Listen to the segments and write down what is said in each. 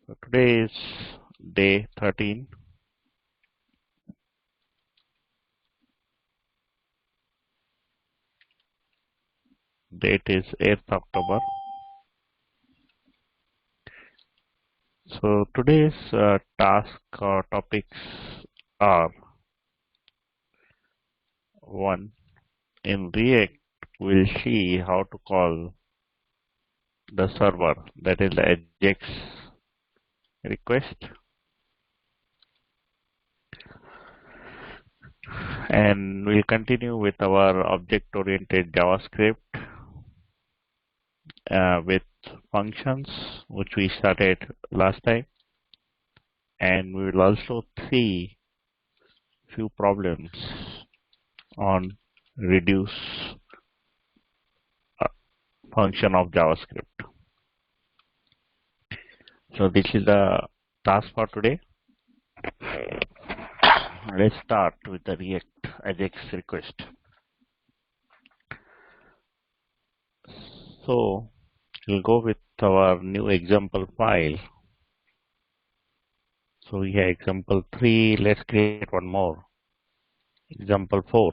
So today is day 13. Date is 8th October. So today's task or topics are: 1. In React, we'll see how to call the server, that is the Ajax request. And we'll continue with our object-oriented JavaScript with functions, which we started last time. And we will also see few problems on reduce function of JavaScript. So this is the task for today. Let's start with the React Ajax request. So we'll go with our new example file. So we have example 3. Let's create one more. Example 4.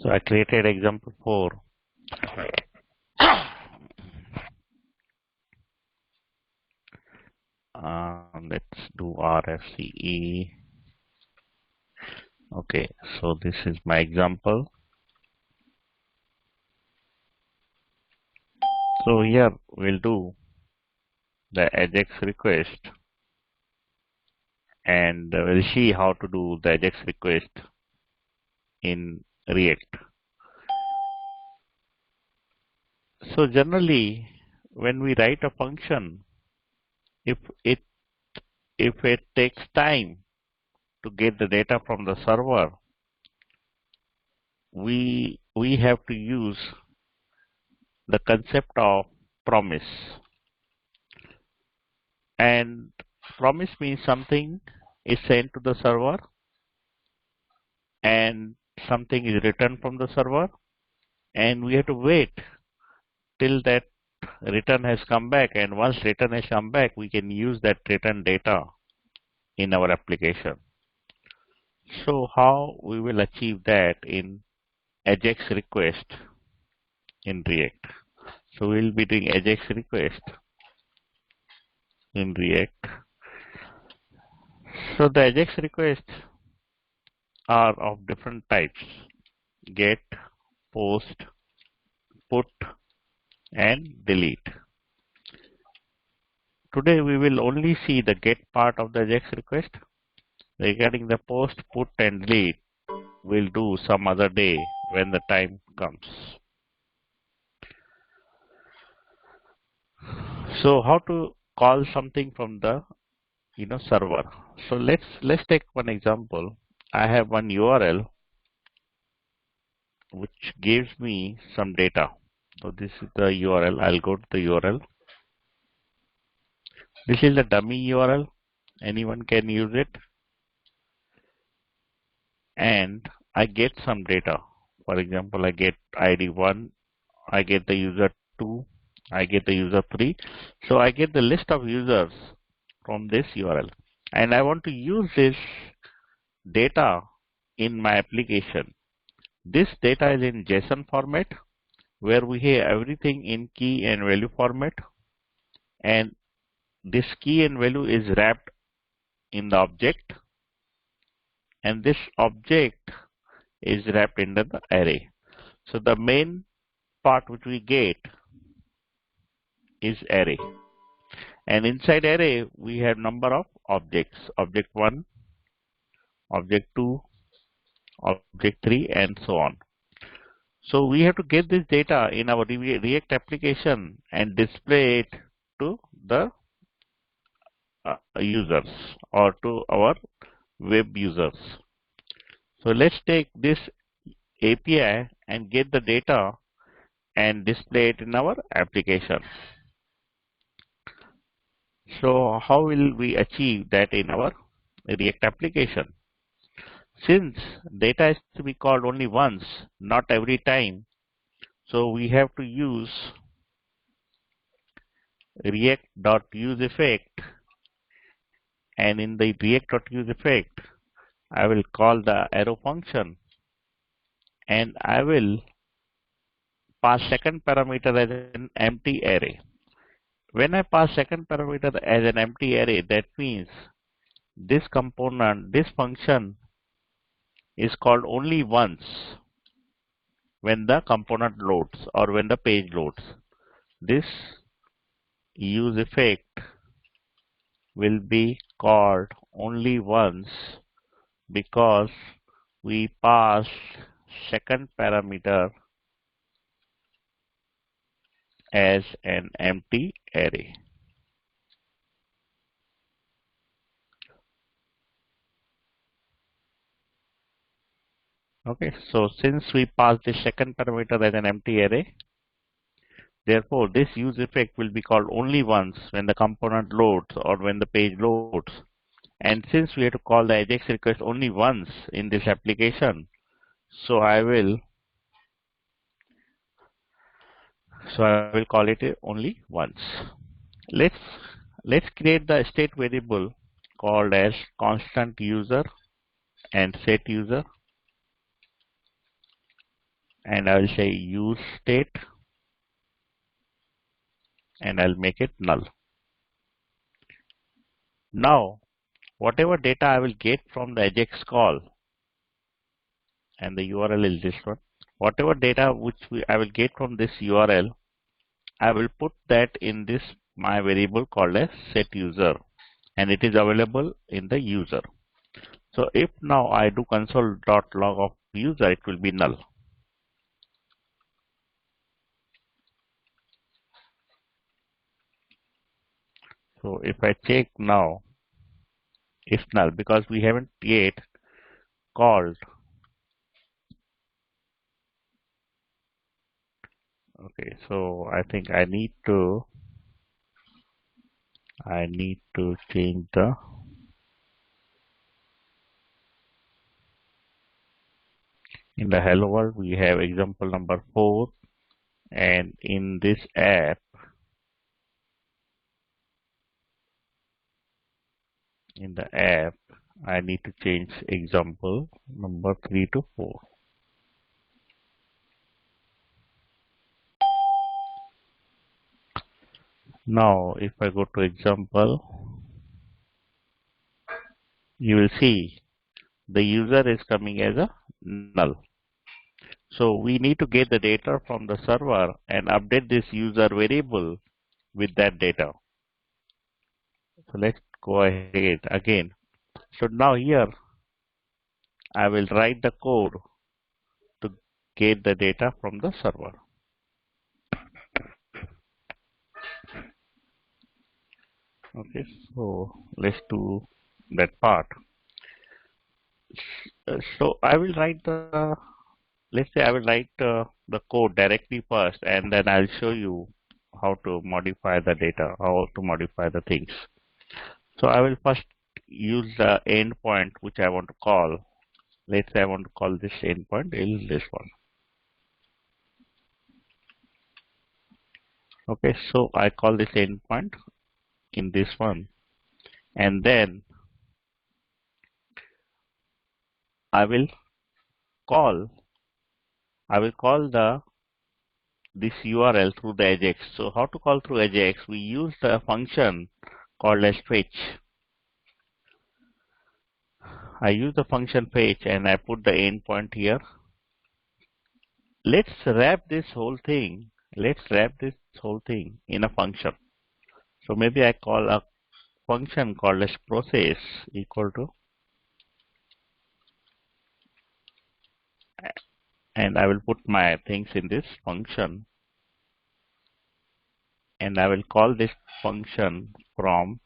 So I created example 4. Let's do RFCE. Okay, so this is my example. So here we'll do the Ajax request, and we'll see how to do the Ajax request in React. So generally, when we write a function, if it takes time to get the data from the server, we have to use the concept of promise. And promise means something is sent to the server and something is returned from the server, and we have to wait till that return has come back, and once return has come back, we can use that return data in our application. So how we will achieve that in Ajax request in React? So we'll be doing Ajax request in React. So the Ajax requests are of different types: get, post, put, and delete. Today we will only see the get part of the Ajax request. Regarding the post, put, and delete, we'll do some other day when the time comes. So how to call something from the server? So let's take one example. I have one URL which gives me some data. So this is the URL. I'll go to the URL. This is the dummy URL. Anyone can use it. And I get some data. For example, I get ID 1, I get the user 2, I get the user 3. So I get the list of users from this URL. And I want to use this data in my application. This data is in JSON format, where we have everything in key and value format. And this key and value is wrapped in the object. And this object is wrapped into the array. So the main part which we get is array. And inside array, we have number of objects: object 1, object 2, object 3, and so on. So we have to get this data in our React application and display it to the users or to our web users. So let's take this API and get the data and display it in our application. So how will we achieve that in our React application? Since data is to be called only once, not every time, so we have to use react.useEffect, and in the react.useEffect, I will call the arrow function, and I will pass second parameter as an empty array. When I pass second parameter as an empty array, that means this component, this function is called only once when the component loads or when the page loads. This use effect will be called only once because we pass second parameter as an empty array. Okay, so since we pass the second parameter as an empty array, therefore this use effect will be called only once when the component loads or when the page loads. And since we have to call the Ajax request only once in this application, so I will call it only once. Let's create the state variable called as constant user and set user, and I will say use state, and I'll make it null. Now, whatever data I will get from the Ajax call, and the URL is this one, whatever data which I will get from this URL, I will put that in this my variable called as set user, and it is available in the user. So if now I do console.log of user, it will be null. So if I check now, it's null because we haven't yet called. Okay, so I think I need to change the in the hello world we have example number 4, and in this app I need to change example number 3 to 4. Now if I go to example, you will see the user is coming as a null. So we need to get the data from the server and update this user variable with that data. So let's go ahead again. So now here I will write the code to get the data from the server. Okay, so let's do that part. So I will write the, let's say I will write the code directly first, and then I'll show you how to modify the data, how to modify the things. So I will first use the endpoint which I want to call. Let's say I want to call this endpoint is this one. Okay, so I call this endpoint in this one, and then I will call this URL through the Ajax. So how to call through Ajax? We use the function called as fetch. I use the function fetch and I put the endpoint here. Let's wrap this whole thing in a function. So maybe I call a function called as process equal to, and I will put my things in this function, and I will call this function from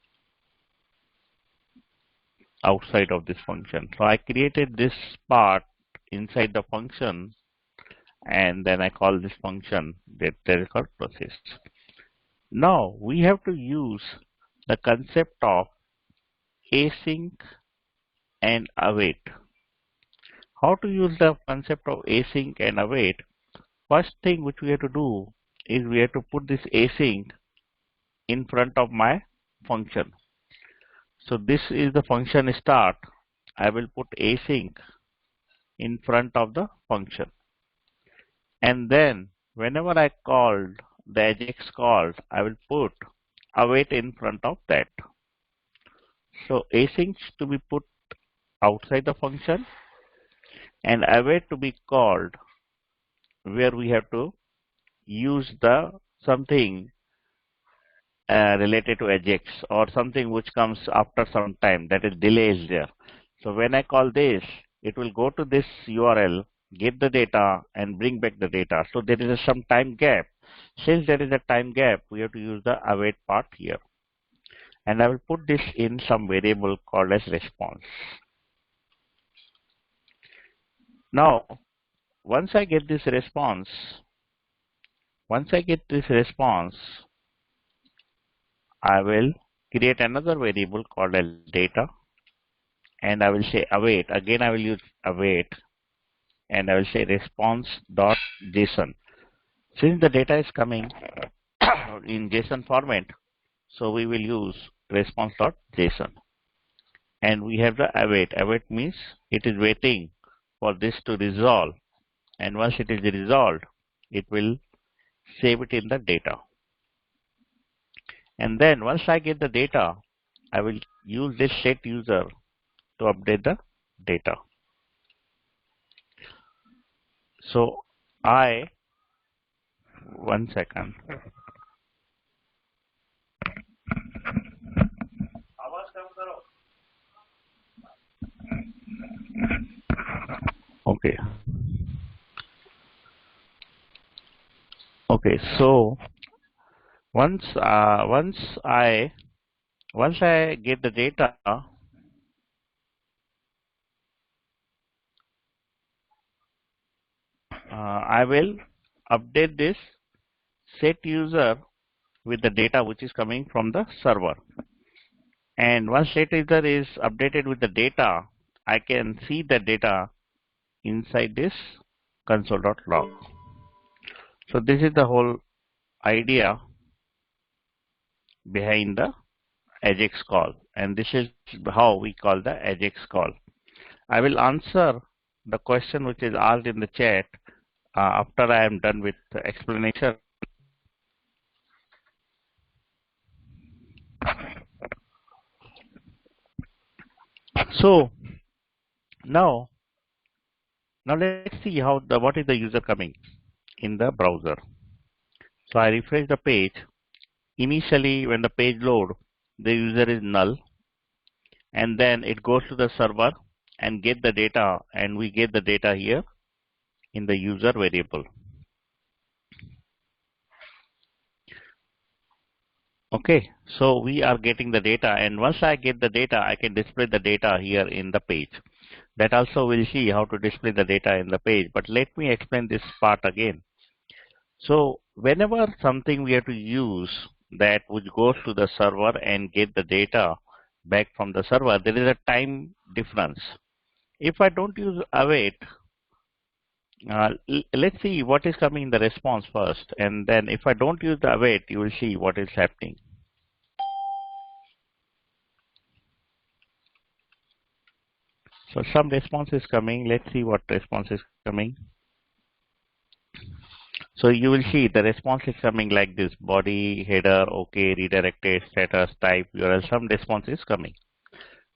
outside of this function. So I created this part inside the function, and then I call this function that is called process. Now we have to use the concept of async and await. how to use the concept of async and await. First thing which we have to do is we have to put this async in front of my function. So this is the function start. I will put async in front of the function. And then whenever I called the Ajax called, I will put await in front of that. So async to be put outside the function and await to be called where we have to use the something related to Ajax or something which comes after some time, that is delay is there. So when I call this, it will go to this URL, get the data and bring back the data. So there is some time gap. Since there is a time gap, we have to use the await part here. And I will put this in some variable called as response. Now, once I get this response, I will create another variable called as data, and I will say await. Again, I will use await, and I will say response.json. Since the data is coming in JSON format, so we will use response.json. And we have the await. Await means it is waiting for this to resolve. And once it is resolved, it will save it in the data. And then once I get the data, I will use this set user to update the data. So one second. Okay. Okay. So once I get the data, I will update this set user with the data which is coming from the server. And once set user is updated with the data, I can see the data inside this console.log. So this is the whole idea behind the Ajax call, and this is how we call the Ajax call. I will answer the question which is asked in the chat after I am done with the explanation. So now let's see what is the user coming in the browser. So I refresh the page. Initially, when the page load, the user is null, and then it goes to the server and get the data, and we get the data here in the user variable. Okay, so we are getting the data, and once I get the data, I can display the data here in the page. That also we'll see how to display the data in the page, but let me explain this part again. So whenever something we have to use that which goes to the server and get the data back from the server, there is a time difference. If I don't use await, let's see what is coming in the response first, and then if I don't use the await, you will see what is happening. So some response is coming. Let's see what response is coming. So you will see the response is coming like this: body, header, OK, redirected, status, type, URL. Some response is coming.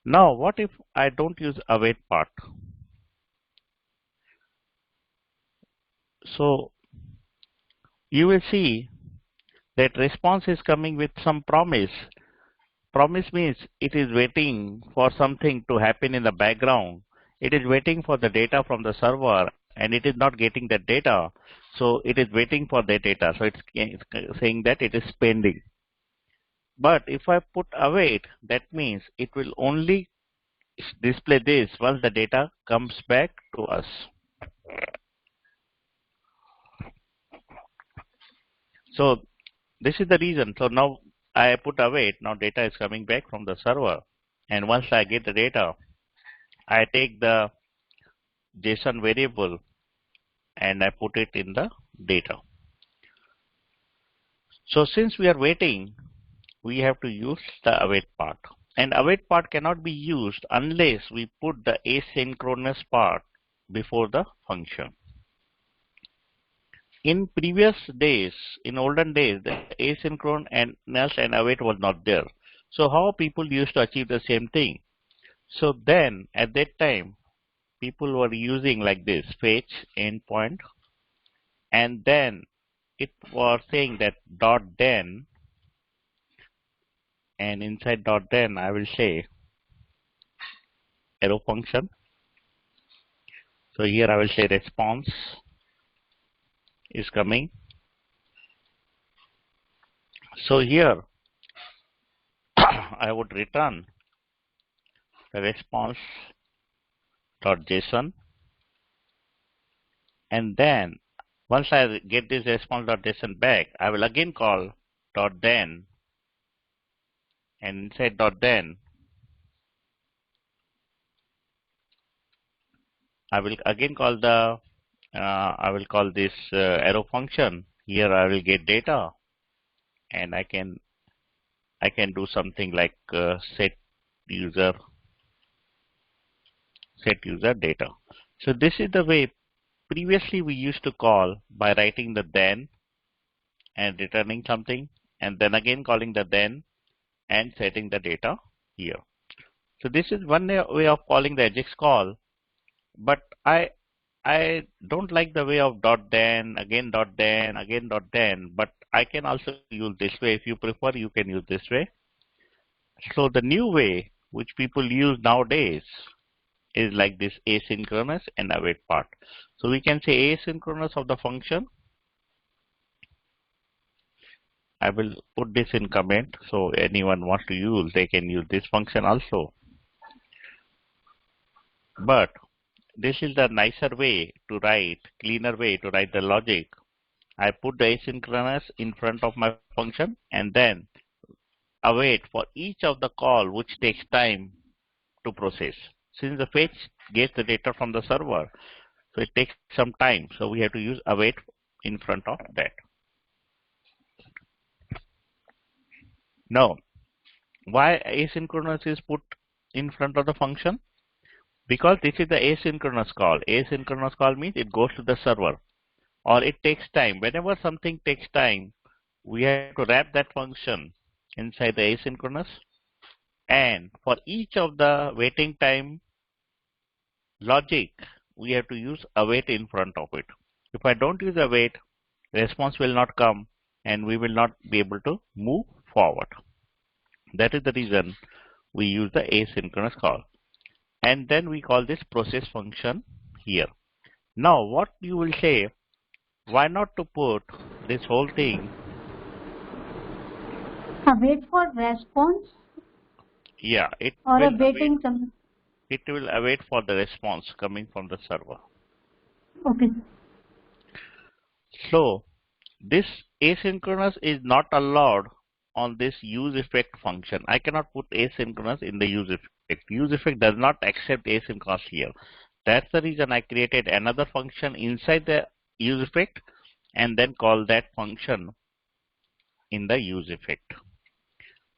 Now, what if I don't use await part? So you will see that response is coming with some promise. Promise means it is waiting for something to happen in the background. It is waiting for the data from the server, and it is not getting that data. So it is waiting for the data. So it's saying that it is pending. But if I put await, that means it will only display this once the data comes back to us. So this is the reason. So now I put await. Now data is coming back from the server. And once I get the data, I take the JSON variable and I put it in the data. So since we are waiting, we have to use the await part. And await part cannot be used unless we put the asynchronous part before the function. In previous days, in olden days, the asynchronous and await was not there. So how people used to achieve the same thing? So then at that time, people were using like this, fetch endpoint, and then it was saying that dot then, and inside dot then I will say arrow function. So here I will say response is coming. So here I would return the response.json, and then once I get this response.json back, I will again call dot then, and inside dot then I will again call the I will call this arrow function. Here I will get data, and I can do something like set user data. So this is the way previously we used to call, by writing the then and returning something, and then again calling the then and setting the data here. So this is one way of calling the Ajax call, but I don't like the way of dot then, again dot then, again dot then, but I can also use this way. If you prefer, you can use this way. So the new way which people use nowadays is like this asynchronous and await part. So we can say asynchronous of the function. I will put this in comment, so anyone wants to use, they can use this function also. But this is the nicer way to write, cleaner way to write the logic. I put the asynchronous in front of my function and then await for each of the call which takes time to process. Since the fetch gets the data from the server, so it takes some time. So we have to use await in front of that. Now, why asynchronous is put in front of the function? Because this is the asynchronous call. Asynchronous call means it goes to the server, or it takes time. Whenever something takes time, we have to wrap that function inside the asynchronous, and for each of the waiting time logic, we have to use await in front of it. If I don't use await, response will not come and we will not be able to move forward. That is the reason we use the asynchronous call. And then we call this process function here. Now what you will say, why not to put this whole thing? Await for response? Yeah, it or will awaiting await, it will await for the response coming from the server. Okay. So this asynchronous is not allowed on this use effect function. I cannot put asynchronous in the use effect. Use effect does not accept asynchronous here. That's the reason I created another function inside the use effect and then call that function in the use effect.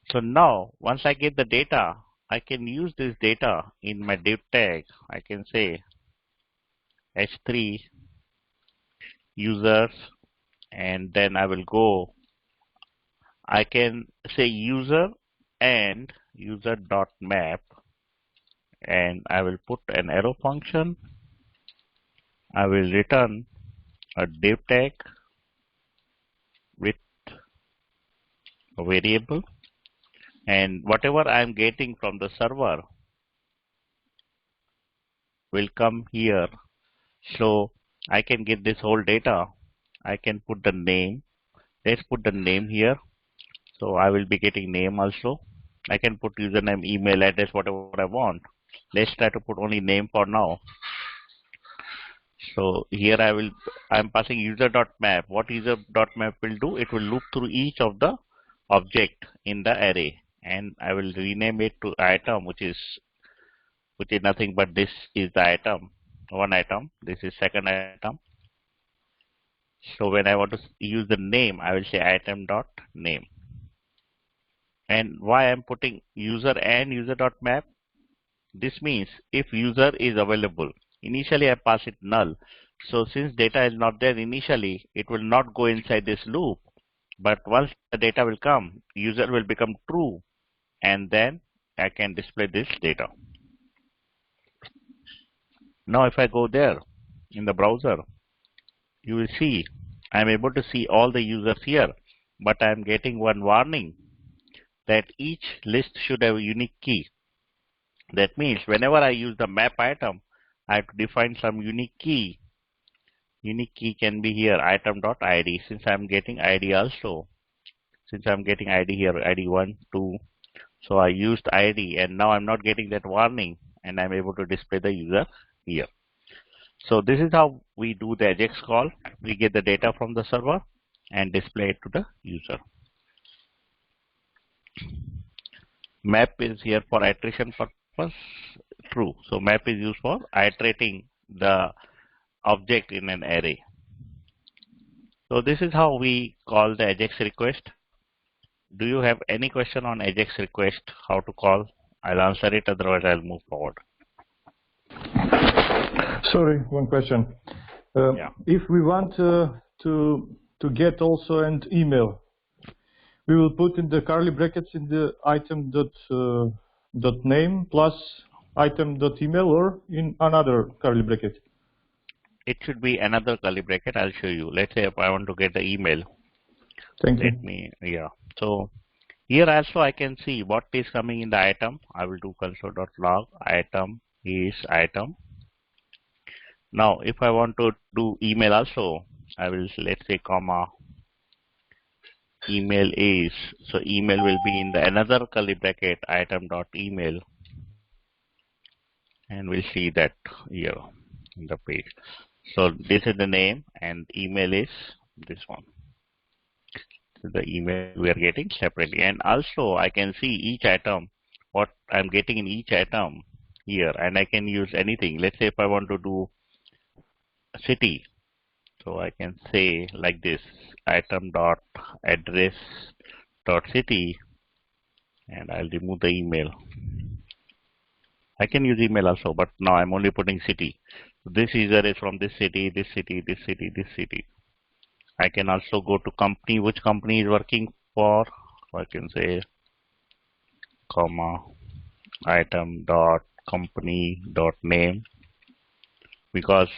So now once I get the data, I can use this data in my div tag. I can say h3 users, and then I will go, I can say user and user.map, and I will put an arrow function. I will return a div tag with a variable, and whatever I am getting from the server will come here. So I can get this whole data. I can put the name. Let's put the name here. So I will be getting name also. I can put username, email address, whatever I want. Let's try to put only name for now. So here I'm passing user.map. What user.map will do? It will loop through each of the object in the array, and I will rename it to item, which is nothing but this is the item. one item. This is second item. So when I want to use the name, I will say item dot name. And why I'm putting user and user dot map? This means if user is available, initially I pass it null. So since data is not there initially, it will not go inside this loop. But once the data will come, user will become true, and then I can display this data. Now if I go there in the browser, you will see I'm able to see all the users here, but I'm getting one warning that each list should have a unique key. That means whenever I use the map item, I have to define some unique key. Unique key can be here item.id, since I'm getting ID also. Since I'm getting ID here, ID 1, 2. So I used ID, and now I'm not getting that warning, and I'm able to display the user here. So this is how we do the Ajax call. We get the data from the server and display it to the user. Map is here for iteration purpose. True. So map is used for iterating the object in an array. So this is how we call the Ajax request. Do you have any question on Ajax request, how to call? I'll answer it, otherwise I'll move forward. Sorry, one question. Yeah. If we want to get also an email, we will put in the curly brackets in the item dot name plus item dot email, or in another curly bracket? It should be another curly bracket. I'll show you. Let's say if I want to get the email. Thank you. Let me, yeah. So here also I can see what is coming in the item. I will do console.log item is item. Now if I want to do email also, I will, let's say, comma email is, so email will be in the another curly bracket item dot email, and we'll see that here in the page. So this is the name, and email is this one. So the email we are getting separately, and also I can see each item, what I'm getting in each item here, and I can use anything. Let's say if I want to do city, so I can say like this, item dot address dot city, and I'll remove the email. I can use email also, but now I'm only putting city. This user is from this city, this city, this city, this city. I can also go to company, which company is working for. So I can say comma item dot company dot name, because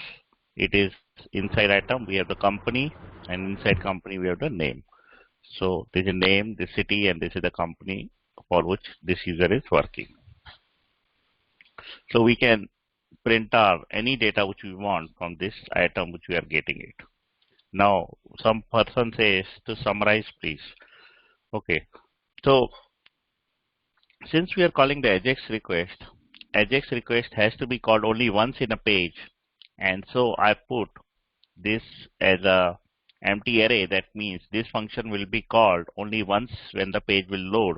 it is inside item we have the company, and inside company we have the name. So this is a name, this city, and this is the company for which this user is working. So we can print out any data which we want from this item which we are getting it. Now some person says to summarize please. Okay, so since we are calling the Ajax request has to be called only once in a page, and so I put this as a empty array. That means this function will be called only once when the page will load,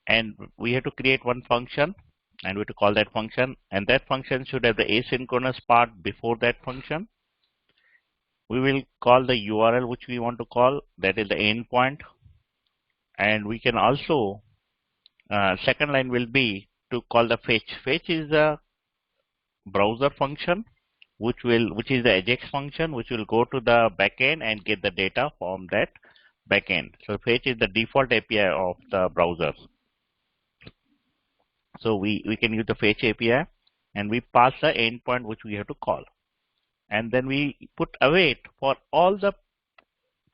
and we have to create one function, and we have to call that function, and that function should have the asynchronous part before that function. We will call the URL which we want to call, that is the endpoint, and we can also second line will be to call the fetch. Fetch is a browser function which is the Ajax function which will go to the backend and get the data from that backend. So fetch is the default API of the browser. So we can use the fetch API, and we pass the endpoint which we have to call, and then we put await for all the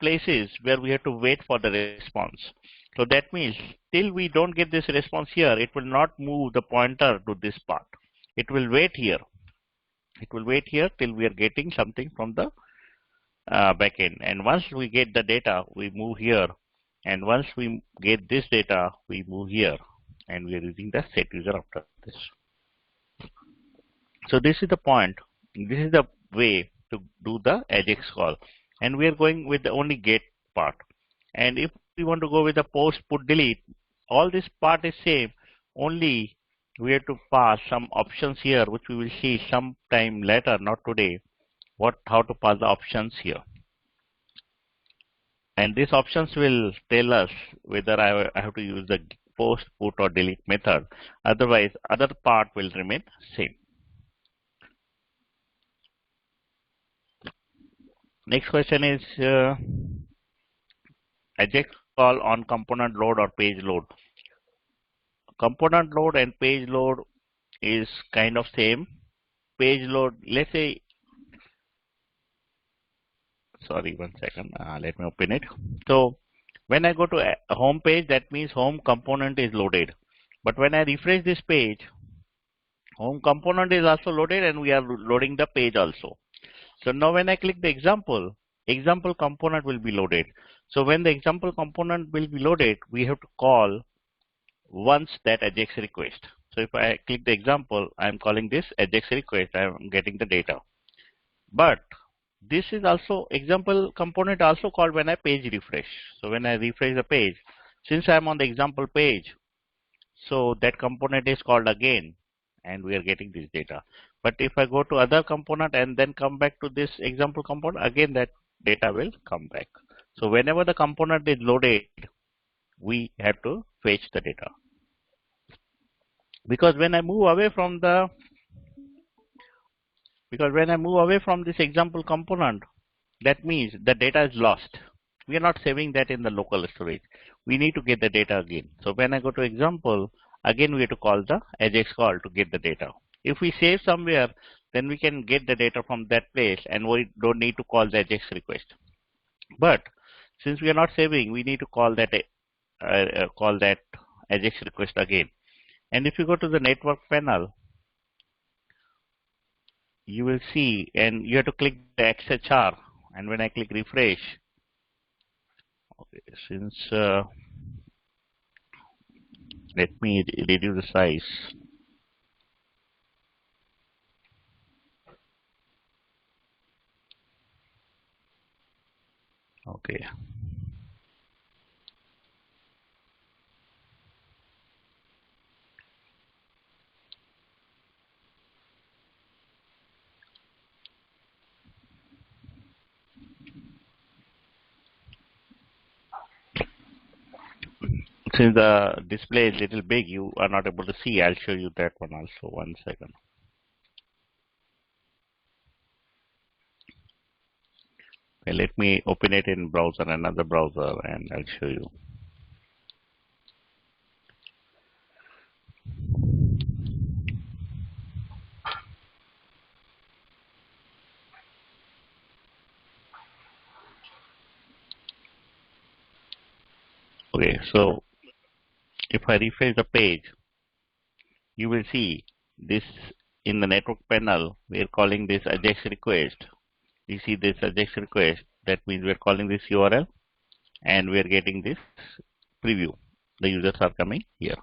places where we have to wait for the response. So that means till we don't get this response here, it will not move the pointer to this part. It will wait here. It will wait here till we are getting something from the backend. And once we get the data, we move here. And once we get this data, we move here. And we are using the set user after this. So this is the point. This is the way to do the Ajax call. And we are going with the only get part. And if we want to go with the post, put, delete, all this part is same. Only we have to pass some options here, which we will see sometime later, not today, how to pass the options here. And these options will tell us whether I have to use the post, put, or delete method. Otherwise, other part will remain same. Next question is Ajax call on component load or page load. Component load and page load is kind of same. Page load, let's say, sorry, 1 second, let me open it. So when I go to a home page, that means home component is loaded. But when I refresh this page, home component is also loaded and we are loading the page also. So now when I click the example component will be loaded. So when the example component will be loaded, we have to call once that Ajax request. So if I click the example, I am calling this Ajax request, I am getting the data. But this is also example component also called when I page refresh. So when I refresh the page, since I am on the example page, so that component is called again and we are getting this data. But if I go to other component and then come back to this example component, again that data will come back. So whenever the component is loaded, we have to fetch the data. Because when I move away from this example component, that means the data is lost. We are not saving that in the local storage. We need to get the data again. So when I go to example, again we have to call the Ajax call to get the data. If we save somewhere, then we can get the data from that place and we don't need to call the Ajax request. But since we are not saving, we need to call that Ajax request again. And if you go to the network panel, you will see, and you have to click the XHR. And when I click refresh, okay, since let me reduce the size. Okay. Since the display is little big, you are not able to see. I'll show you that one also. 1 second. Okay, let me open it in browser, another browser, and I'll show you. Okay, so if I refresh the page, you will see this in the network panel. We are calling this Ajax request. You see this Ajax request. That means we are calling this URL, and we are getting this preview. The users are coming here.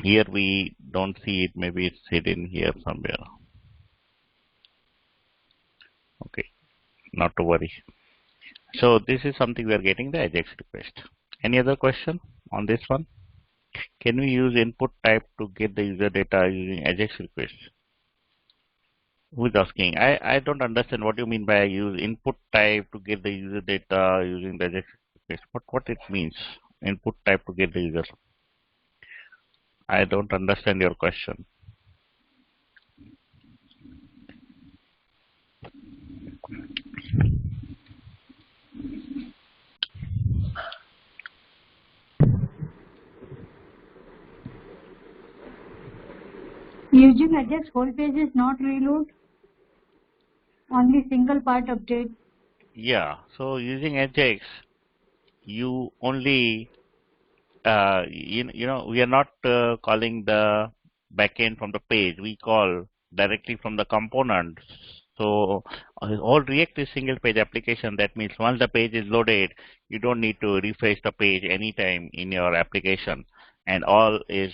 Here we don't see it. Maybe it's hidden here somewhere. Okay, not to worry. So this is something we are getting the Ajax request. Any other question on this one? Can we use input type to get the user data using Ajax request? Who is asking? I don't understand what you mean by use input type to get the user data using the Ajax request. What it means? Input type to get the user. I don't understand your question. Using Ajax whole page is not reload, only single part update. Yeah, so using Ajax, you only you know, we are not calling the backend from the page. We call directly from the component. So all React is single page application. That means once the page is loaded, you don't need to refresh the page anytime in your application. And all is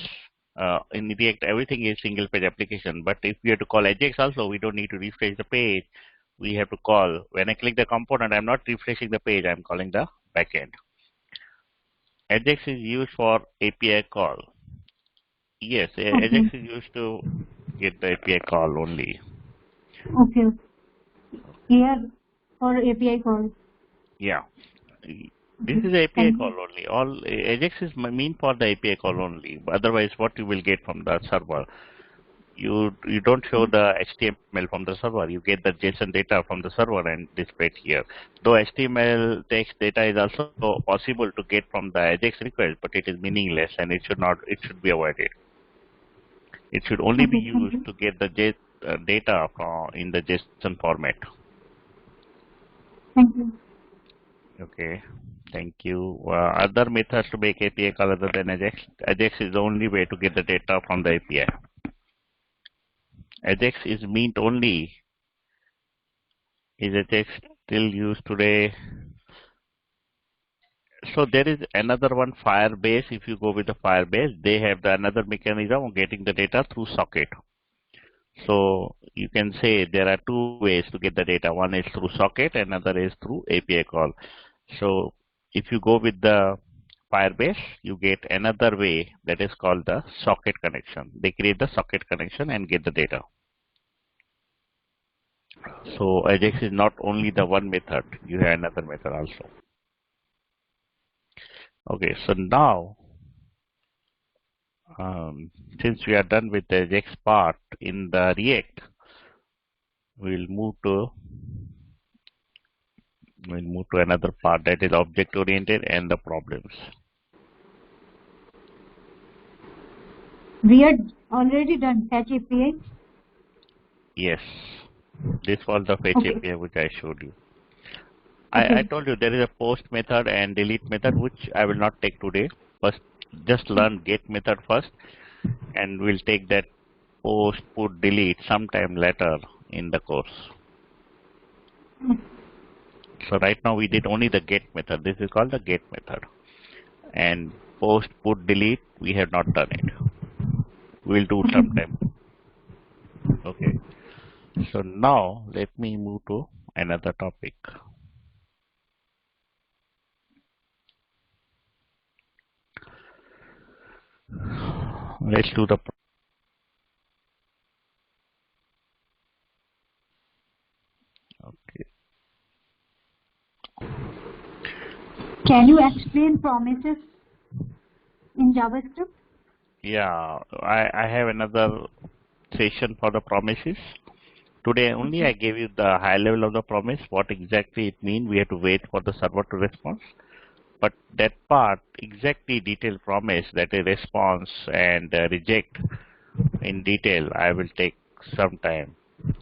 in React, everything is single page application. But if we have to call Ajax also, we don't need to refresh the page. We have to call. When I click the component, I'm not refreshing the page. I'm calling the backend. Ajax is used for API call. Yes, Okay. Ajax is used to get the API call only. Okay. Here for API call. Yeah. This Okay. is API Thank call you. only. All Ajax is mean for the API call only. Otherwise, what you will get from the server? You don't show the HTML from the server. You get the JSON data from the server and display it here. Though HTML text data is also possible to get from the Ajax request, but it is meaningless and it should not. It should be avoided. It should only be Okay. Thank used you. to get the data in the JSON format. Thank you. Okay. Thank you. Other methods to make API call other than Ajax. Ajax is the only way to get the data from the API. Ajax is meant only. Is Ajax still used today? So there is another one, Firebase. If you go with the Firebase, they have another mechanism of getting the data through socket. So you can say there are two ways to get the data. One is through socket, another is through API call. So if you go with the Firebase, you get another way that is called the socket connection. They create the socket connection and get the data. So Ajax is not only the one method, you have another method also. Okay, so now since we are done with the Ajax part in the React, we'll move to another part, that is object oriented and the problems. We had already done fetch API. Yes, this was the fetch Okay. API which I showed you. Okay. I told you there is a post method and delete method, which I will not take today. First, just learn get method first, and we'll take that post, put, delete sometime later in the course. So right now we did only the get method. This is called the get method. And post, put, delete, we have not done it. We'll do Okay. sometime. Okay. So now let me move to another topic. Let's do the okay. Can you explain promises in JavaScript? Yeah, I have another session for the promises. Today only I gave you the high level of the promise, what exactly it means. We have to wait for the server to respond. But that part, exactly detailed promise, that a response and reject in detail, I will take some time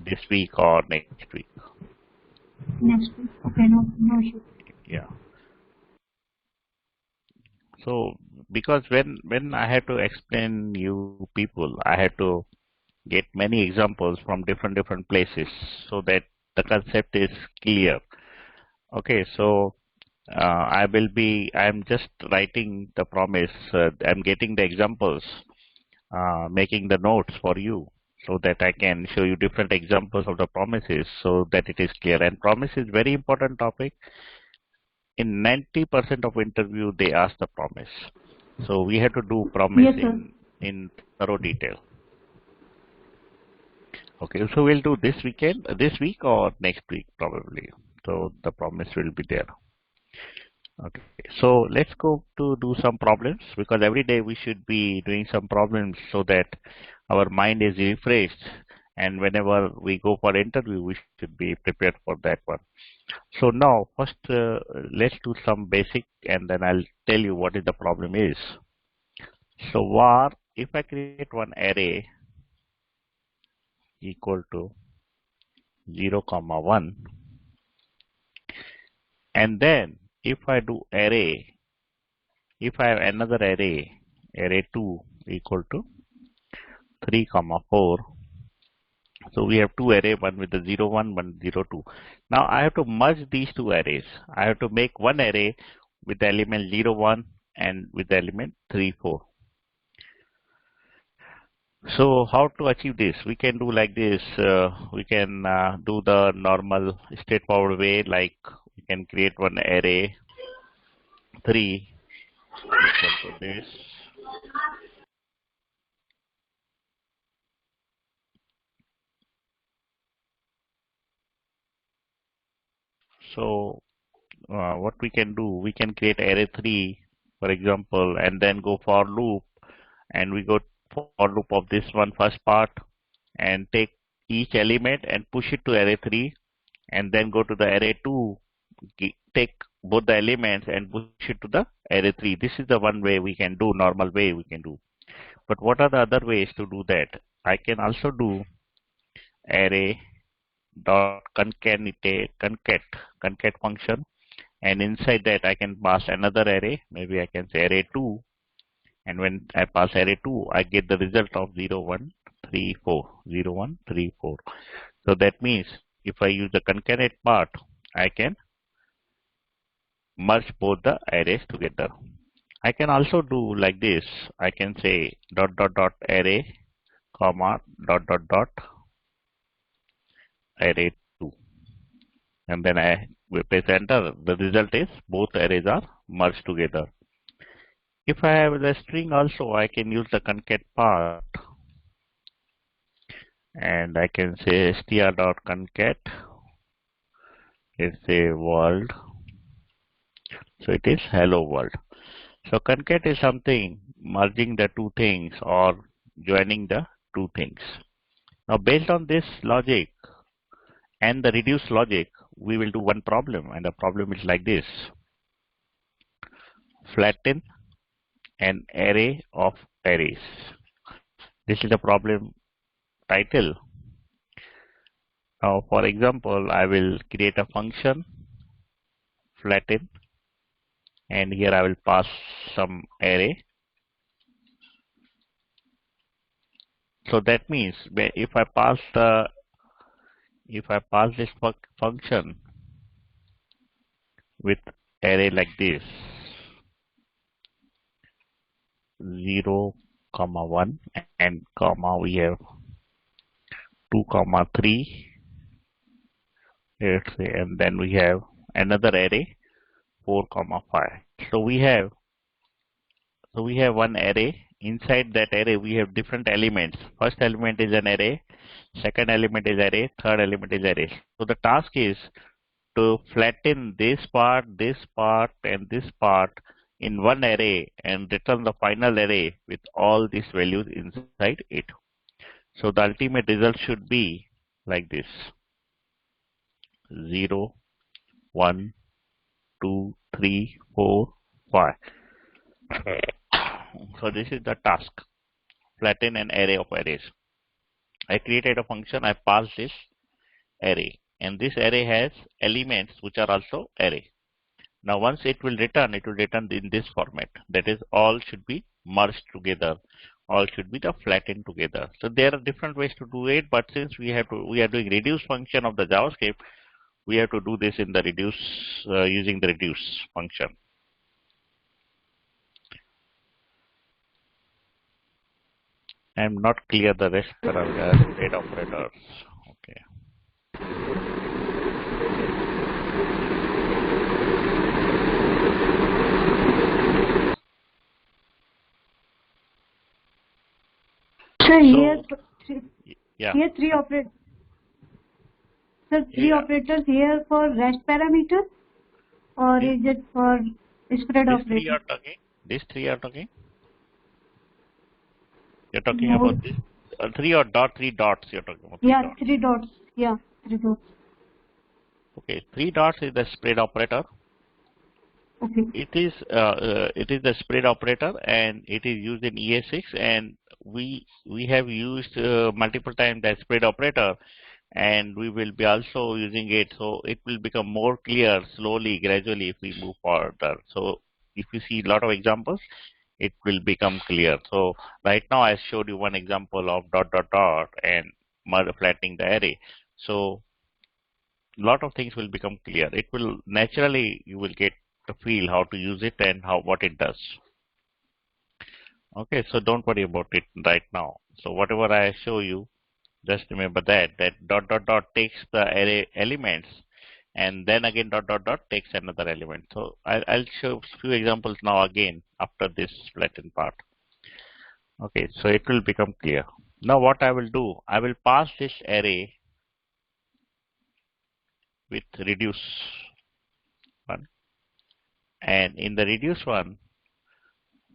this week or next week. Next week. Okay. No issue. Yeah. So because when I had to explain you people, I had to get many examples from different places so that the concept is clear. Okay, so I'm just writing the promise. I'm getting the examples, making the notes for you so that I can show you different examples of the promises so that it is clear. And promise is very important topic. In 90% of interview, they ask the promise. So we have to do promise Yes, sir. in thorough detail. Okay, so we'll do this week or next week probably. So the promise will be there. Okay, so let's go to do some problems, because every day we should be doing some problems so that our mind is refreshed, and whenever we go for interview, we should be prepared for that one. So now first let's do some basic, and then I'll tell you what is the problem is. So var, if I create one array equal to 0, 1, and then if I do array, if I have another array, array 2 equal to 3, 4, so we have two array, one with the 0, 1, 1, 0, 2. Now I have to merge these two arrays. I have to make one array with the element 0, 1 and with the element 3, 4. So how to achieve this? We can do like this. We can do the normal straightforward way, like we can create one array 3 equal to this, So what we can do, we can create array 3, for example, and then go for loop, and we go for loop of this one first part and take each element and push it to array 3, and then go to the array 2, take both the elements and push it to the array 3. This is the one way we can do, normal way we can do. But what are the other ways to do that? I can also do array dot concat function, and inside that I can pass another array. Maybe I can say array 2, and when I pass array 2, I get the result of 0, 1, 3, 4, 0, 1, 3, 4. So that means if I use the concatenate part, I can merge both the arrays together. I can also do like this. I can say dot dot dot array comma dot dot dot array 2, and then I will press enter. The result is both arrays are merged together. If I have the string also, I can use the concat part, and I can say str.concat is a world, so it is hello world. So concat is something merging the two things or joining the two things. Now based on this logic and the reduce logic, we will do one problem, and the problem is like this. Flatten an array of arrays. This is the problem title. Now for example, I will create a function flatten, and here I will pass some array. So that means if I pass this function with array like this, 0, 1, and comma we have 2, 3, let's say, and then we have another array 4, 5. So we have one array. Inside that array we have different elements. First element is an array, second element is array, third element is array. So the task is to flatten this part, and this part in one array and return the final array with all these values inside it. So the ultimate result should be like this: 0, 1, 2, 3, 4, 5. So this is the task, flatten an array of arrays. I created a function, I passed this array, and this array has elements which are also array. Now once it will return in this format. That is, all should be merged together. All should be the flattened together. So there are different ways to do it, but since we are doing reduce function of the JavaScript, we have to do this in the reduce using the reduce function. I am not clear the rest parameters, state operators. Okay. So here, yeah. Here three operators. So three operators here for rest parameter, or is it for spread operator? These three are talking. You're talking about this 3 or dot 3 dots. You're talking about. Yeah, 3 dots. Yeah, 3 dots. Okay, 3 dots is the spread operator. Okay. It is the spread operator, and it is used in ES6, and we have used multiple times that spread operator, and we will be also using it. So it will become more clear slowly, gradually if we move further. So if you see a lot of examples, it will become clear. So right now I showed you one example of dot dot dot and flattening the array. So a lot of things will become clear. It will naturally, you will get the feel how to use it and what it does. Okay, so don't worry about it right now. So whatever I show you, just remember that dot dot dot takes the array elements, and then again dot dot dot takes another element. So I'll show a few examples now again after this flatten part. Okay, so it will become clear. Now what I will do, I will pass this array with reduce And in the reduce one,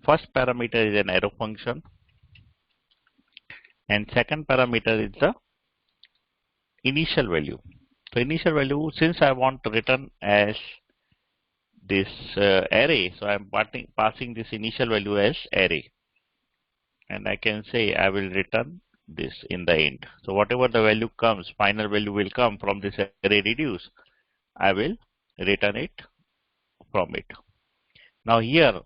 first parameter is an arrow function, and second parameter is the initial value. So initial value, since I want to return as this array, so I'm passing this initial value as array, and I can say I will return this in the end. So whatever the value comes, final value will come from this array reduce, I will return it from it. Now here,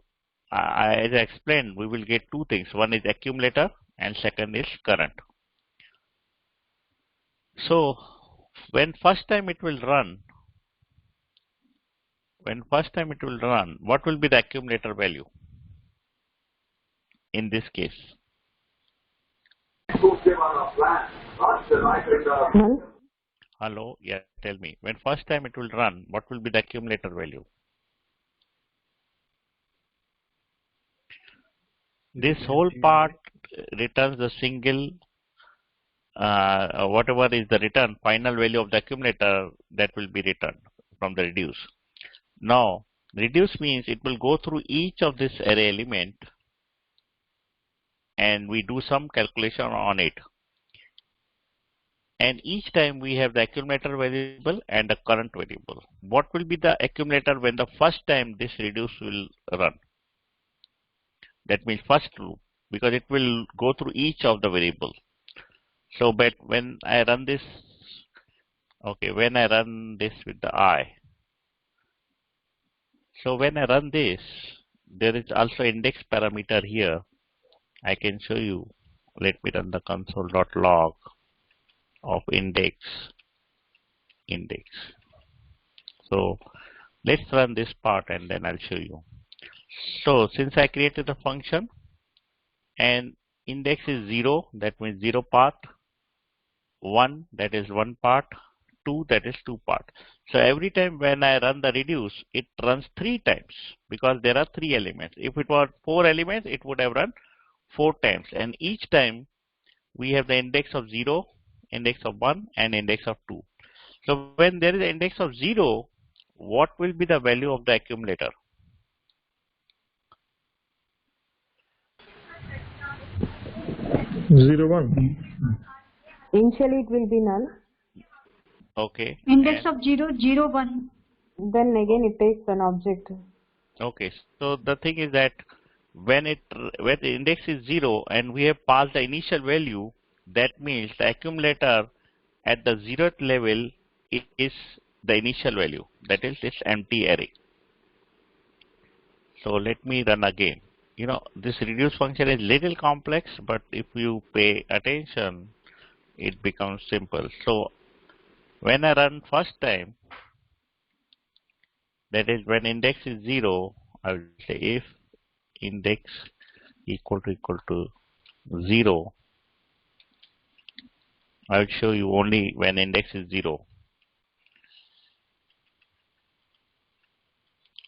as I explained, we will get two things. One is accumulator and second is current. So when first time it will run, what will be the accumulator value in this case? Hello, yeah, tell me. When first time it will run, what will be the accumulator value? This whole part returns the single, whatever is the return, final value of the accumulator, that will be returned from the reduce. Now, reduce means it will go through each of this array element and we do some calculation on it. And each time we have the accumulator variable and the current variable. What will be the accumulator when the first time this reduce will run? That means first loop, because it will go through each of the variables. So, but when I run this, okay, when I run this with the I, so when I run this, there is also index parameter here. I can show you. Let me run the console.log of index. So let's run this part and then I'll show you. So since I created the function and index is 0, that means 0 path, 1, that is 1 part, 2, that is 2 part. So every time when I run the reduce, it runs 3 times because there are 3 elements. If it were 4 elements, it would have run 4 times, and each time we have the index of 0, index of 1 and index of 2. So when there is an index of 0, what will be the value of the accumulator? 0, 1. Initially it will be null. Okay. Index of 0, 0, 1. Then again it takes an object. Okay. So the thing is that when the index is 0 and we have passed the initial value, that means the accumulator at the 0th level is the initial value, that is this empty array. So let me run again. You know, this reduce function is little complex, but if you pay attention, it becomes simple. So when I run first time, that is when index is 0, I will say if index equal to 0, I will show you only when index is 0.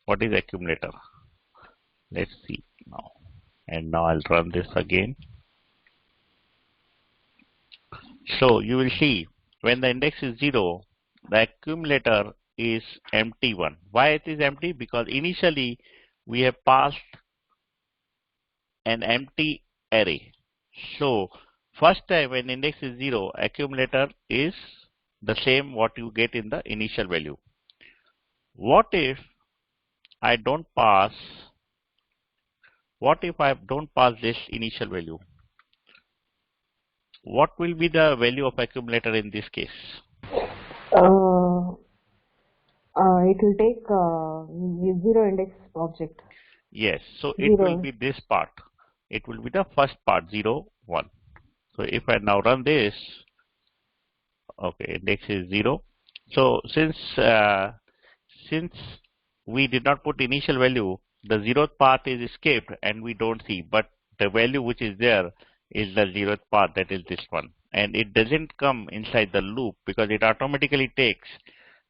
What is accumulator? Let's see now. And now I'll run this again. So you will see when the index is 0, the accumulator is empty one. Why it is empty? Because initially we have passed an empty array. So first time when index is 0, accumulator is the same what you get in the initial value. What if I don't pass this initial value? What will be the value of accumulator in this case? It will take 0 index object. Yes, so it 0. will be this part. It will be the first part, 0, 1. So if I now run this, okay, index is 0. So since we did not put initial value, the 0th part is skipped and we don't see, but the value which is there is the 0th part, that is this one. And it doesn't come inside the loop because it automatically takes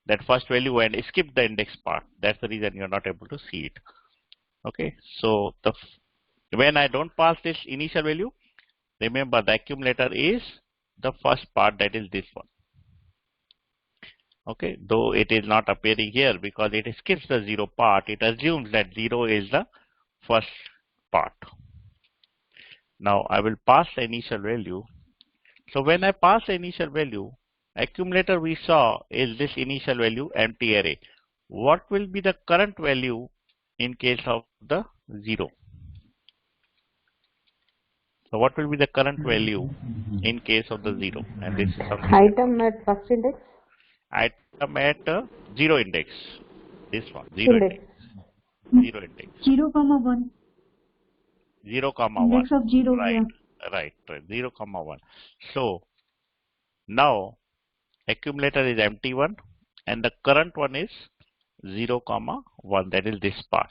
that first value and skip the index part. That's the reason you're not able to see it. Okay, so when I don't pass this initial value, remember the accumulator is the first part, that is this one. Okay, though it is not appearing here because it skips the 0 part. It assumes that 0 is the first part. Now I will pass the initial value. So when I pass the initial value, accumulator we saw is this initial value empty array. What will be the current value in case of the 0? So what will be the current value in case of the 0? And this is something Item at first index? item at 0 index. This one, 0 index. 0 index. 0, 1. 0, 1. Index of 0, Right, yeah. right. 0, 1. So now accumulator is empty one and the current one is 0, 1. That is this part.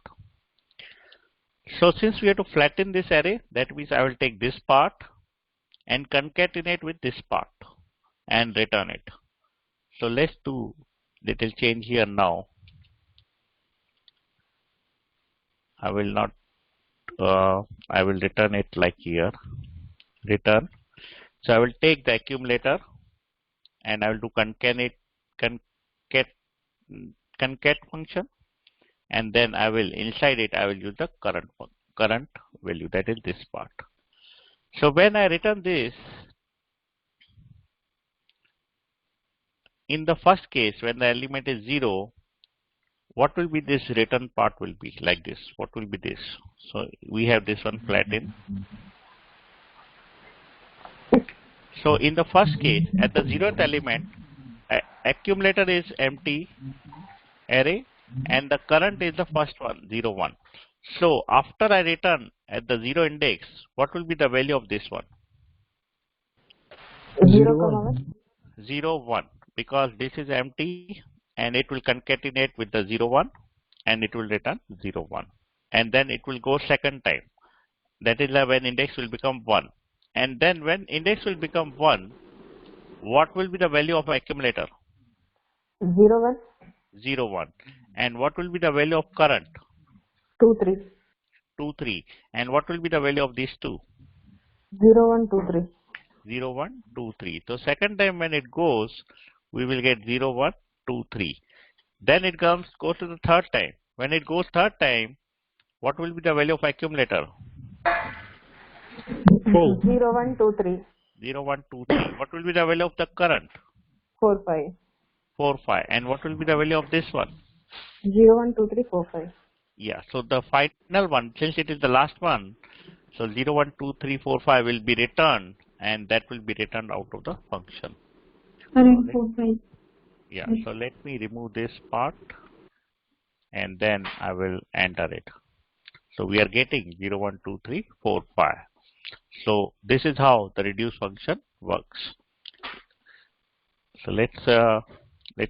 So since we have to flatten this array, that means I will take this part and concatenate with this part and return it. So let's do little change here now. I will not, I will return it like here, return. So I will take the accumulator and I will do concat function, and then I will inside it I will use the current value, that is this part. So when I return this, in the first case when the element is 0, what will be this return part will be like this. What will be this? So we have this one flatten. So in the first case, at the 0th element, accumulator is empty array and the current is the first one, 0, 1. So after I return at the 0 index, what will be the value of this one? 0, 1. 0, 1, because this is empty and it will concatenate with the 0, 1 and it will return 0, 1. And then it will go second time. That is when index will become 1. And then when index will become 1, what will be the value of accumulator? 0, 1. 0, 1. And what will be the value of current? 2, 3. 2, 3. And what will be the value of these two? 0, 1, 2, 3. 0, 1, 2, 3. So second time when it goes, we will get 0, 1, 2, 3. Then it goes to the third time. When it goes third time, what will be the value of accumulator? 0, 1, 2, 3. 0, 1, 2, 3. What will be the value of the current? 4, 5. 4, 5. And what will be the value of this one? 0, 1, 2, 3, 4, 5. Yeah, so the final one, since it is the last one, so 0, 1, 2, 3, 4, 5 will be returned, and that will be returned out of the function. Current 4, 5. Yeah, so let me remove this part, and then I will enter it. So we are getting 0, 1, 2, 3, 4, 5. So this is how the reduce function works. So let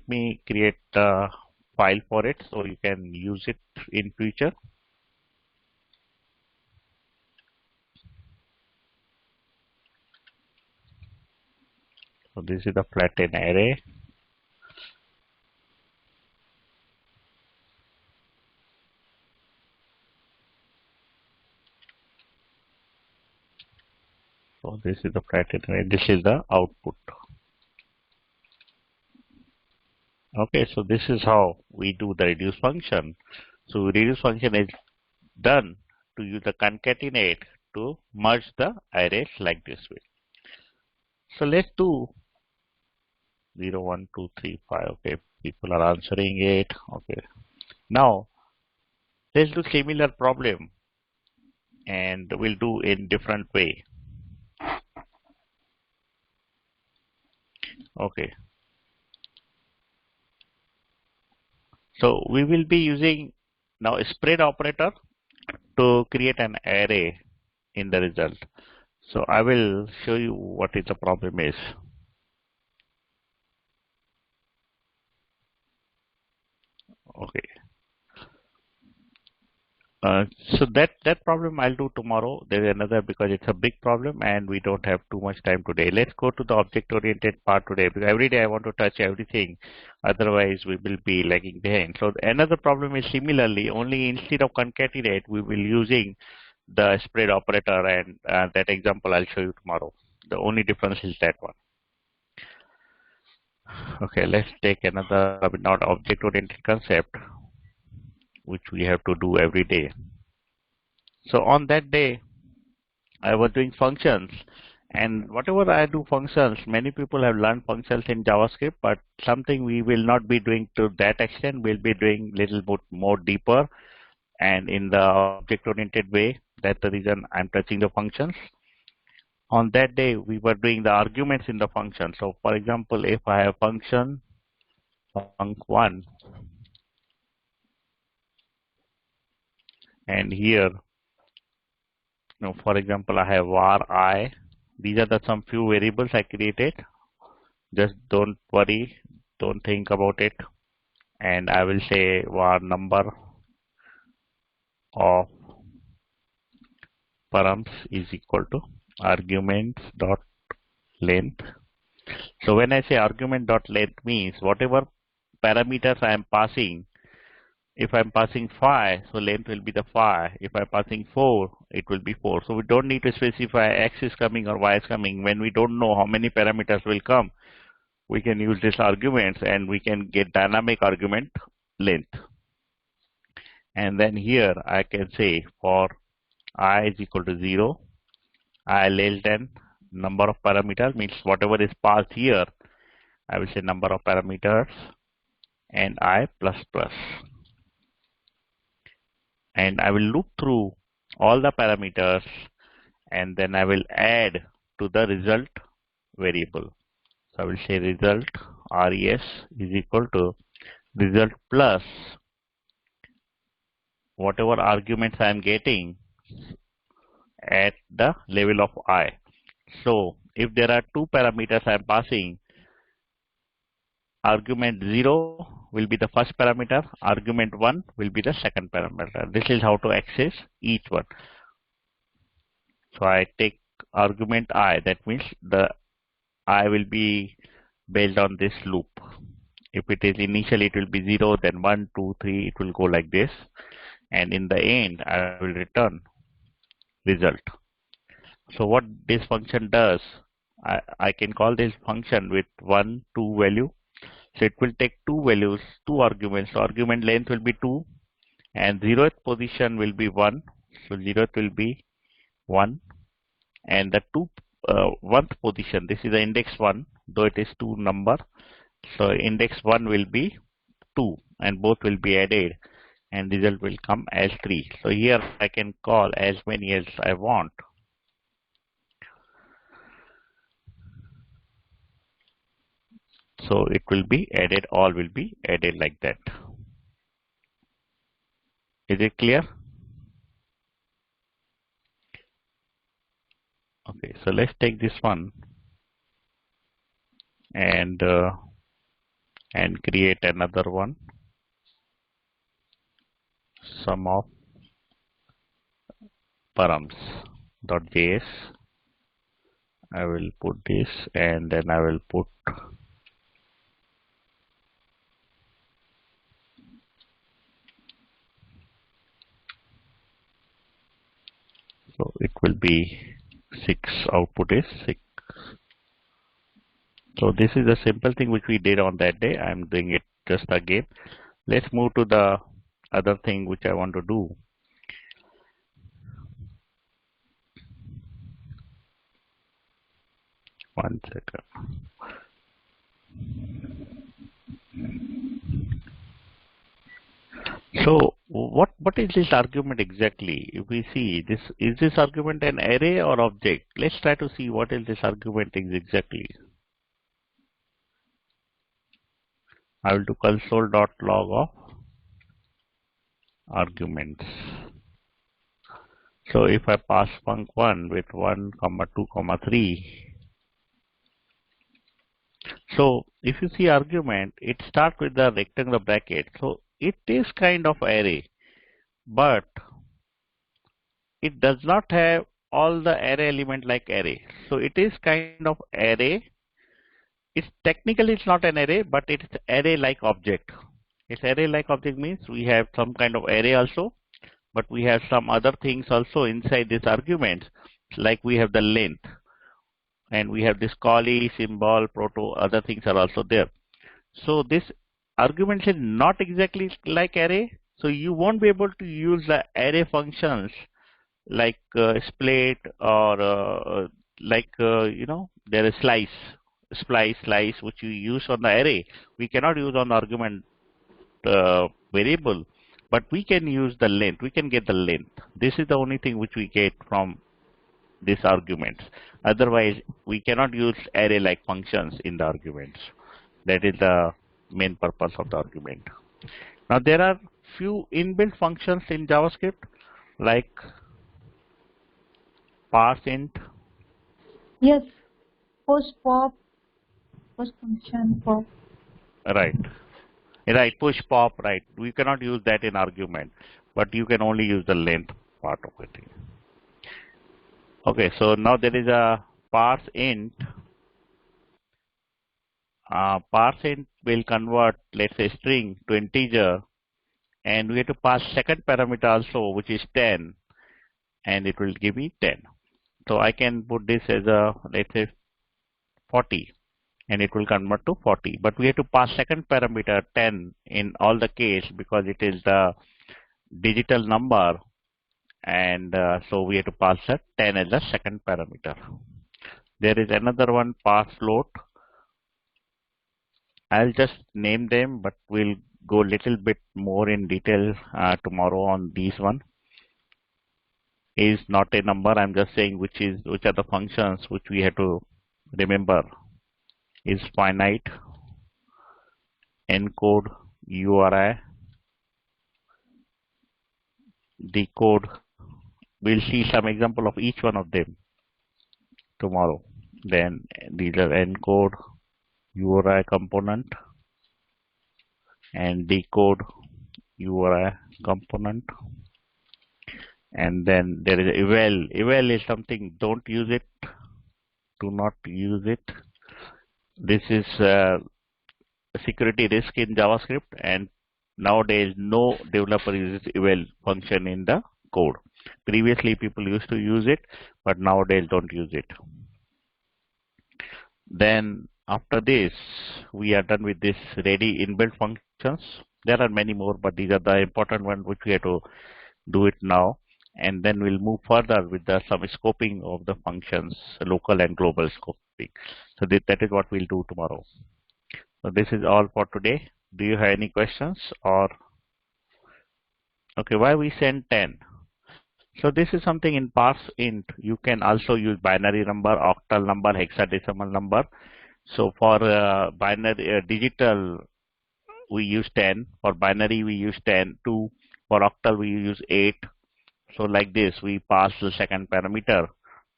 me create a file for it so you can use it in future. So this is the flatten array. So this is the flatten array. This is the output. Okay, so this is how we do the reduce function. So reduce function is done to use the concatenate to merge the arrays like this way. So let's do 0, 1, 2, 3, 5. Okay, people are answering it. Okay, now let's do similar problem and we'll do in different way. Okay. So we will be using now a spread operator to create an array in the result. So I will show you what is the problem is. Okay. So that problem I'll do tomorrow. There is another because it's a big problem and we don't have too much time today. Let's go to the object-oriented part today because every day I want to touch everything. Otherwise, we will be lagging behind. So another problem is similarly, only instead of concatenate, we will using the spread operator, and that example I'll show you tomorrow. The only difference is that one. Okay, let's take another not object-oriented concept, which we have to do every day. So on that day, I was doing functions, and whatever I do functions, many people have learned functions in JavaScript, but something we will not be doing to that extent. We'll be doing little bit more deeper and in the object-oriented way. That's the reason I'm touching the functions. On that day, we were doing the arguments in the function. So for example, if I have function func1, and here, for example, I have var I. These are the some few variables I created. Just don't worry, don't think about it. And I will say var number of params is equal to arguments dot length. So when I say argument dot length means whatever parameters I am passing. If I'm passing 5, so length will be the 5. If I'm passing 4, it will be 4. So we don't need to specify x is coming or y is coming. When we don't know how many parameters will come, we can use these arguments and we can get dynamic argument length. And then here I can say for I is equal to 0, I less than number of parameters, means whatever is passed here, I will say number of parameters, and I plus plus. And I will loop through all the parameters, and then I will add to the result variable. So I will say result res is equal to result plus whatever arguments I am getting at the level of I. So if there are two parameters I am passing, argument 0 will be the first parameter, argument 1 will be the second parameter. This is how to access each one. So I take argument I, that means the I will be based on this loop. If it is initially, it will be 0, then 1, 2, 3, it will go like this. And in the end, I will return result. So what this function does, I can call this function with 1, 2 value. So it will take two values, two arguments. So argument length will be 2 and 0th position will be 1. So 0th will be 1 and the 1st position, this is the index 1, though it is 2 number. So index 1 will be 2 and both will be added and result will come as 3. So here I can call as many as I want. So it will be added, all will be added like that. Is it clear? Okay, so let's take this one and create another one. Sum of params.js. I will put this and then I will put so it will be 6, output is 6. So this is a simple thing which we did on that day. I'm doing it just again. Let's move to the other thing which I want to do. One second. So what is this argument exactly? If we see this, is this argument an array or object? Let's try to see what is this argument is exactly. I will do console.log of arguments. So if I pass func1 with 1, 2, 3. So if you see argument, it starts with the rectangular bracket. So it is kind of array, but it does not have all the array element like array. So it is kind of array. It's technically it's not an array, but it's array like object. It's array like object means we have some kind of array also, but we have some other things also inside this argument, like we have the length and we have this callee symbol, proto, other things are also there. So this argument is not exactly like array. So you won't be able to use the array functions like split or there is splice, which you use on the array. We cannot use on the argument variable, but we can use the length. We can get the length. This is the only thing which we get from these arguments. Otherwise, we cannot use array-like functions in the arguments. That is the main purpose of the argument. Now, there are few inbuilt functions in JavaScript, like parseInt. Yes. Post pop, post function pop. Right. Right, push pop, right. We cannot use that in argument, but you can only use the length part of it. Okay, so now there is a parseInt. ParseInt will convert, let's say, string to integer, and we have to pass second parameter also, which is 10, and it will give me 10. So I can put this as a, let's say, 40, and it will convert to 40. But we have to pass second parameter 10 in all the case because it is the digital number, and so we have to pass that 10 as the second parameter. There is another one, parseFloat. I'll just name them, but we'll go a little bit more in detail tomorrow on these one. Is not a number. I'm just saying which are the functions which we have to remember. Is finite, encode, URI, decode. We'll see some example of each one of them tomorrow. Then these are encode, URI component, and decode URI component. And then there is eval. Eval is something, don't use it. Do not use it. This is a security risk in JavaScript, and nowadays no developer uses eval function in the code. Previously people used to use it, but nowadays don't use it. Then after this, we are done with this ready inbuilt functions. There are many more, but these are the important ones which we have to do it now. And then we'll move further with some scoping of the functions, local and global scoping. So that is what we'll do tomorrow. So this is all for today. Do you have any questions? Or okay, why we send 10? So this is something in parseInt. You can also use binary number, octal number, hexadecimal number. So for binary digital, we use 10. For binary, we use 10. 2. For octal, we use 8. So like this, we pass the second parameter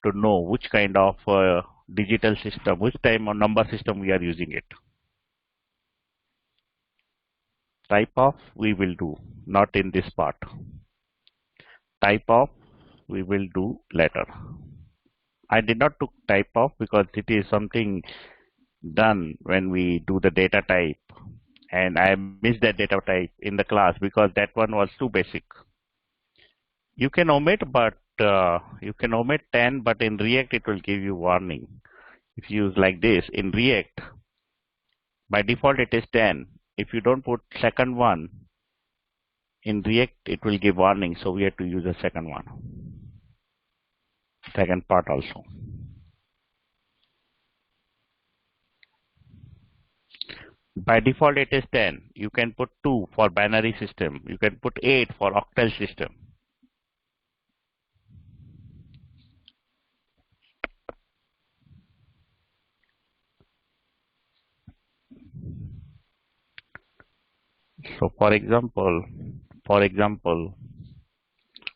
to know which kind of digital system, which type of number system we are using it. Type of we will do, not in this part. Type of we will do later. I did not took type of because it is something done when we do the data type, and I missed that data type in the class because that one was too basic. You can omit, but you can omit 10, but in React it will give you warning. If you use like this in React, by default it is 10. If you don't put second one in React, it will give warning. So we have to use the second one, second part also. By default it is 10. You can put 2 for binary system. You can put 8 for octal system. So for example,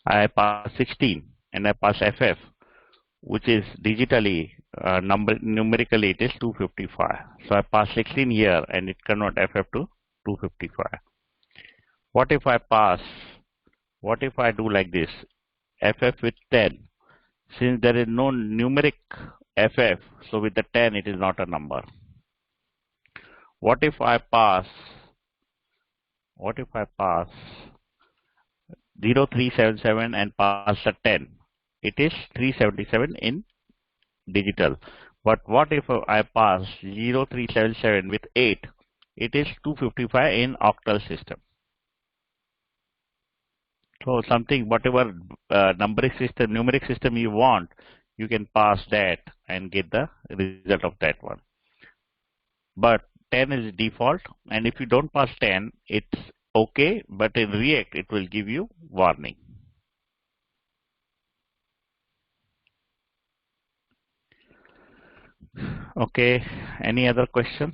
I pass 16 and I pass FF, which is digitally numerically it is 255. So I pass 16 here and it convert FF to 255. What if I do like this, FF with 10? Since there is no numeric FF, so with the 10 it is not a number. What if I pass 0377 and pass the 10? It is 377 in digital. But what if I pass 0377 with 8? it is 255 in octal system. So something, whatever numeric system you want, you can pass that and get the result of that one. But 10 is default, and if you don't pass 10, it's okay, but in React, it will give you warning. Okay, any other question?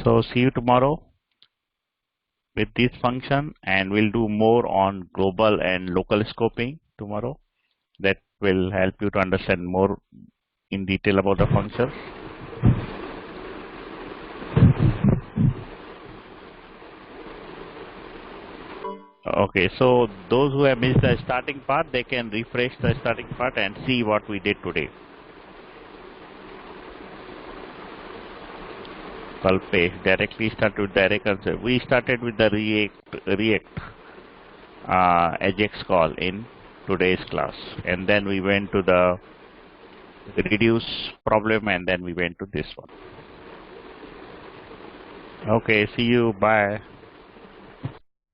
So see you tomorrow with this function, and we'll do more on global and local scoping tomorrow. That will help you to understand more in detail about the functions. Okay, so those who have missed the starting part, they can refresh the starting part and see what we did today. Kalpesh, directly start with direct answer. We started with the React Ajax call in today's class, and then we went to the reduce problem, and then we went to this one. Okay, see you, bye.